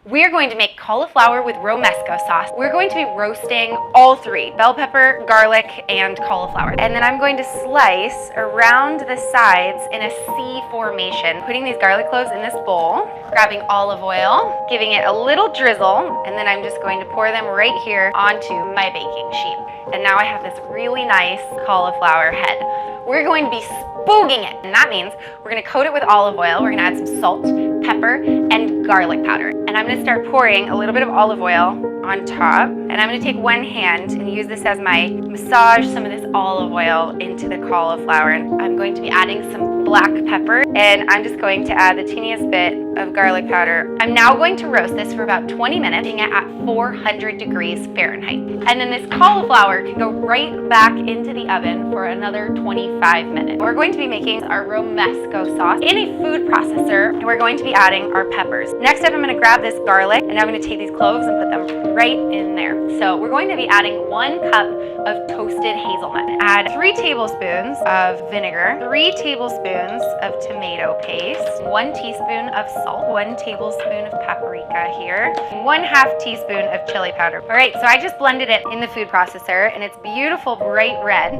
We are going to make cauliflower with Romesco sauce. We're going to be roasting all three, bell pepper, garlic, and cauliflower. And then I'm going to slice around the sides in a C formation, putting these garlic cloves in this bowl, grabbing olive oil, giving it a little drizzle, and then I'm just going to pour them right here onto my baking sheet. And now I have this really nice cauliflower head. We're going to be spooking it, and that means we're going to coat it with olive oil. We're going to add some salt, pepper, and garlic powder. And I'm going to start pouring a little bit of olive oil on top, and I'm going to take one hand and use this as my massage some of this olive oil into the cauliflower. And I'm going to be adding some black pepper, and I'm just going to add the teeniest bit of garlic powder. I'm now going to roast this for about 20 minutes, being at 400 degrees Fahrenheit. And then this cauliflower can go right back into the oven for another 25 minutes. We're going to be making our Romesco sauce in a food processor, and we're going to be adding our peppers. Next up, I'm going to grab this garlic, and I'm going to take these cloves and put them right in there. So we're going to be adding 1 cup of toasted hazelnut. Add 3 tablespoons of vinegar, 3 tablespoons of tomato paste, 1 teaspoon of salt, 1 tablespoon of paprika here, 1/2 teaspoon of chili powder. All right, so I just blended it in the food processor, and it's beautiful bright red.